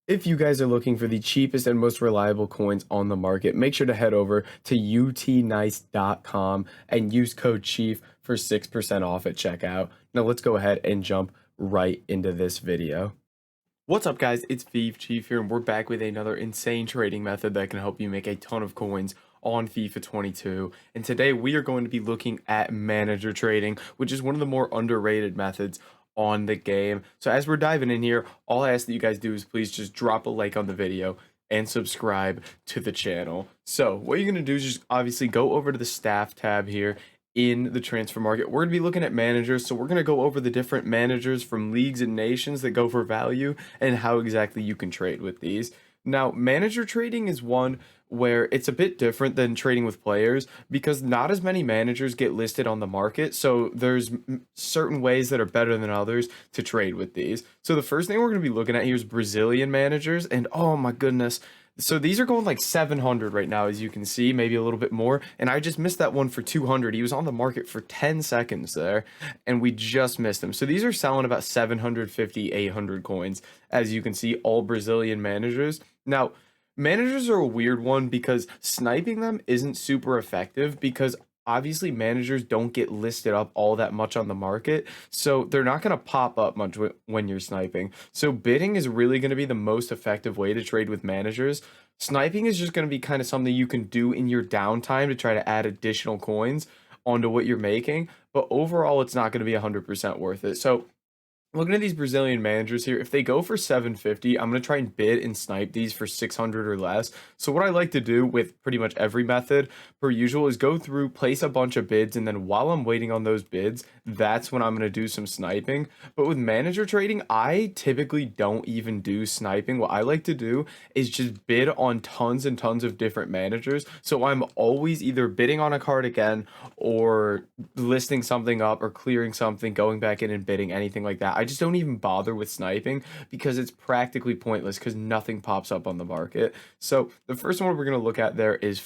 If you guys are looking for the cheapest and most reliable coins on the market, make sure to head over to utnice.com and use code CHIEF for 6% off at checkout. Now let's go ahead and jump right into this video. What's up guys, it's FIFA Chief here and we're back with another insane trading method that can help you make a ton of coins on FIFA 22. And today we are going to be looking at manager trading, which is one of the more underrated methods on the game. So as we're diving in here, all I ask that you guys do is please just drop a like on the video and subscribe to the channel. So what you're going to do is just obviously go over to the staff tab here in the transfer market. We're going to be looking at managers, so we're going to go over the different managers from leagues and nations that go for value and how exactly you can trade with these. Now, manager trading is one where it's a bit different than trading with players because not as many managers get listed on the market. So there's certain ways that are better than others to trade with these. So the first thing we're going to be looking at here is Brazilian managers. And oh my goodness. So these are going like 700 right now, as you can see, maybe a little bit more. And I just missed that one for 200. He was on the market for 10 seconds there, and we just missed him. So these are selling about 750, 800 coins, as you can see, all Brazilian managers. Now, managers are a weird one because sniping them isn't super effective because obviously managers don't get listed up all that much on the market, so they're not going to pop up much when you're sniping. So bidding is really going to be the most effective way to trade with managers. Sniping is just going to be kind of something you can do in your downtime to try to add additional coins onto what you're making, but overall it's not going to be 100% worth it. So looking at these Brazilian managers here, if they go for 750, I'm going to try and bid and snipe these for 600 or less. So what I like to do with pretty much every method, per usual, is go through, place a bunch of bids, and then while I'm waiting on those bids, that's when I'm going to do some sniping. But with manager trading, I typically don't even do sniping. What I like to do is just bid on tons and tons of different managers. So I'm always either bidding on a card again or listing something up or clearing something, going back in and bidding, anything like that. I just don't even bother with sniping because it's practically pointless because nothing pops up on the market. So the first one we're going to look at there is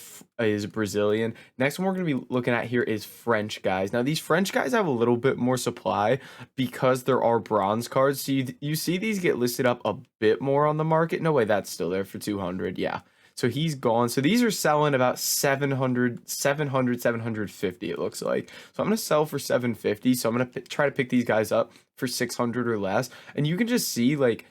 Brazilian. Next one we're going to be looking at here is French guys. Now these French guys have a little bit more supply because there are bronze cards. So you see these get listed up a bit more on the market. No way, that's still there for 200. Yeah. So he's gone. So these are selling about 750, it looks like. So I'm going to sell for 750. So I'm going to try to pick these guys up for 600 or less. And you can just see, like,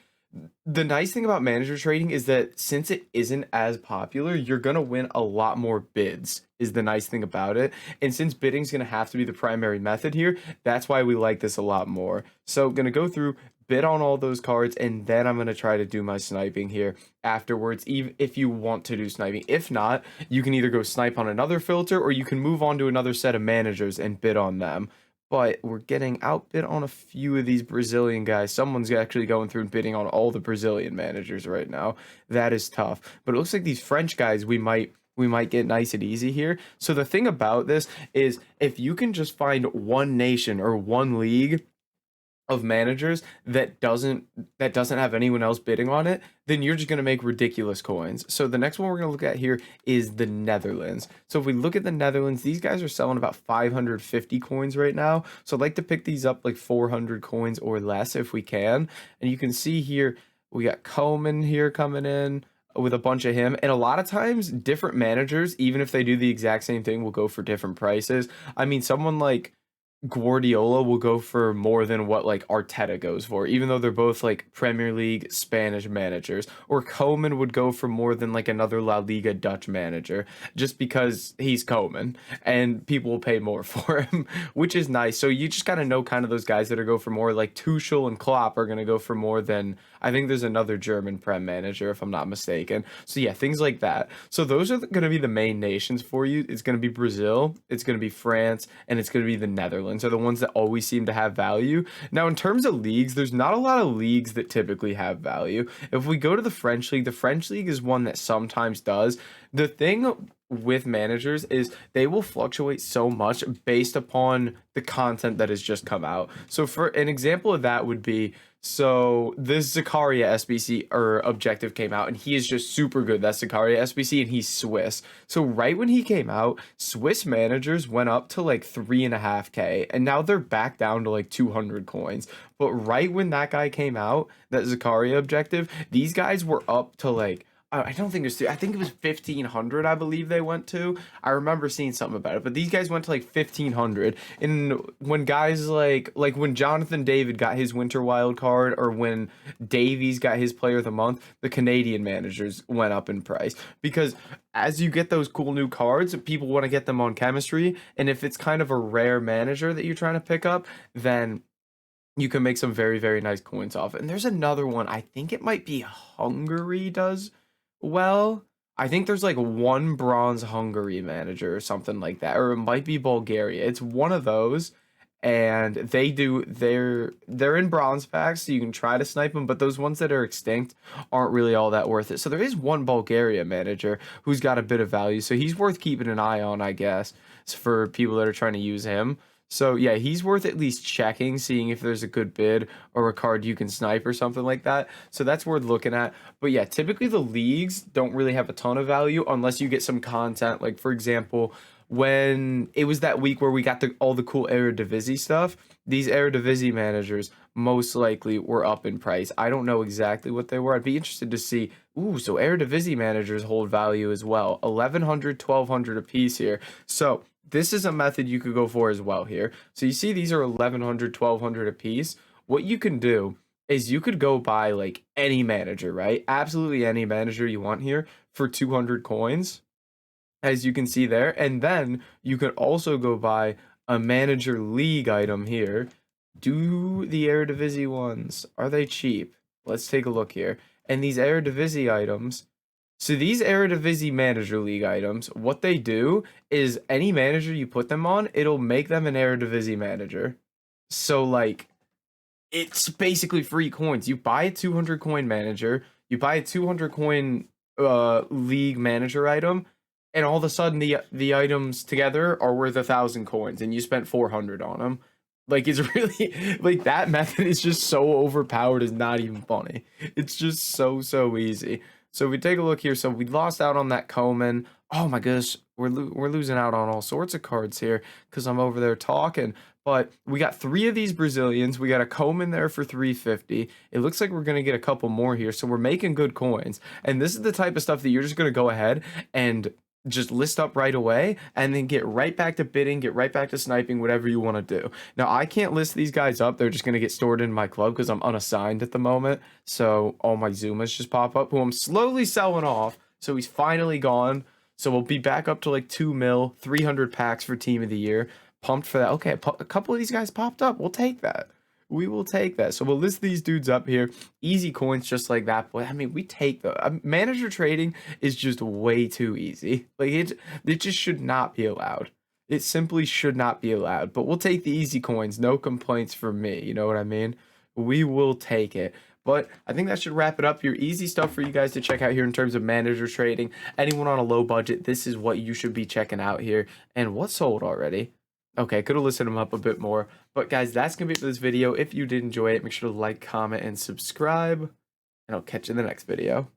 the nice thing about manager trading is that since it isn't as popular, you're going to win a lot more bids, is the nice thing about it. And since bidding is going to have to be the primary method here, that's why we like this a lot more. So going to go through, bid on all those cards, and then I'm going to try to do my sniping here afterwards, even if you want to do sniping. If not, you can either go snipe on another filter or you can move on to another set of managers and bid on them. But we're getting outbid on a few of these Brazilian guys. Someone's actually going through and bidding on all the Brazilian managers right now. That is tough. But it looks like these French guys we might get nice and easy here. So the thing about this is if you can just find one nation or one league of managers that doesn't have anyone else bidding on it, then you're just going to make ridiculous coins. So the next one we're going to look at here is the Netherlands. So if we look at the Netherlands, these guys are selling about 550 coins right now. So I'd like to pick these up like 400 coins or less if we can. And you can see here we got Koeman here coming in with a bunch of him, and a lot of times different managers, even if they do the exact same thing, will go for different prices. I mean, someone like Guardiola will go for more than what like Arteta goes for, even though they're both like Premier League Spanish managers. Or Koeman would go for more than like another La Liga Dutch manager, just because he's Koeman and people will pay more for him, which is nice. So you just gotta know kind of those guys that are go for more. Like Tuchel and Klopp are gonna go for more than, I think there's another German Prem manager if I'm not mistaken. So yeah, things like that. So those are gonna be the main nations for you. It's gonna be Brazil, it's gonna be France, and it's gonna be the Netherlands are the ones that always seem to have value. Now, in terms of leagues, there's not a lot of leagues that typically have value. If we go to the French League is one that sometimes does. The thing with managers is they will fluctuate so much based upon the content that has just come out. So for an example of that would be, So this Zakaria SBC or objective came out, and he is just super good. That's Zakaria SBC, and he's Swiss. So right when he came out, Swiss managers went up to like 3.5K, and now they're back down to like 200 coins. But right when that guy came out, that Zakaria objective, these guys were up to like, I don't think it was, I think it was 1,500, I believe they went to. I remember seeing something about it, but these guys went to like 1,500. And when guys like when Jonathan David got his winter wild card, or when Davies got his player of the month, the Canadian managers went up in price. Because as you get those cool new cards, people want to get them on chemistry. And if it's kind of a rare manager that you're trying to pick up, then you can make some very, very nice coins off it. And there's another one, I think it might be Hungary does well. I think there's like one bronze Hungary manager or something like that, or it might be Bulgaria. It's one of those, and they're in bronze packs, so you can try to snipe them, but those ones that are extinct aren't really all that worth it. So there is one Bulgaria manager who's got a bit of value, so he's worth keeping an eye on, I guess, for people that are trying to use him. So yeah, he's worth at least checking, seeing if there's a good bid or a card you can snipe or something like that. So that's worth looking at. But yeah, typically the leagues don't really have a ton of value unless you get some content. Like for example, when it was that week where we got all the cool Eredivisie stuff, these Eredivisie managers most likely were up in price. I don't know exactly what they were. I'd be interested to see. Ooh, so Eredivisie managers hold value as well. 1,100, 1,200 a piece here. So this is a method you could go for as well here. So you see these are 1,100, 1,200 a piece. What you can do is you could go buy like any manager, right? Absolutely any manager you want here for 200 coins, as you can see there. And then you could also go buy a manager league item here. Do the Eredivisie ones, are they cheap? Let's take a look here. And these Eredivisie items, so these Eredivisie Manager League items, what they do is any manager you put them on, it'll make them an Eredivisie manager. So like, it's basically free coins. You buy a 200 coin manager, you buy a 200 coin league manager item, and all of a sudden the items together are worth 1,000 coins, and you spent 400 on them. Like, it's really, like, that method is just so overpowered, it's not even funny. It's just so easy. So if we take a look here, so we lost out on that Coman. Oh my gosh, we're losing out on all sorts of cards here because I'm over there talking. But we got 3 of these Brazilians. We got a Coman there for 350. It looks like we're going to get a couple more here. So we're making good coins. And this is the type of stuff that you're just going to go ahead and just list up right away and then get right back to bidding, get right back to sniping, whatever you want to do. Now, I can't list these guys up. They're just going to get stored in my club because I'm unassigned at the moment. So all my Zumas just pop up, who I'm slowly selling off. So he's finally gone. So we'll be back up to like 2 mil, 300 packs for team of the year. Pumped for that. Okay, a couple of these guys popped up. We'll take that. We will take that. So we'll list these dudes up here. Easy coins just like that. But I mean, we take the manager trading is just way too easy. Like it just should not be allowed. It simply should not be allowed. But we'll take the easy coins. No complaints from me. You know what I mean? We will take it. But I think that should wrap it up. Your easy stuff for you guys to check out here in terms of manager trading. Anyone on a low budget, this is what you should be checking out here. And what's sold already? Okay, could have listed them up a bit more. But guys, that's going to be it for this video. If you did enjoy it, make sure to like, comment, and subscribe. And I'll catch you in the next video.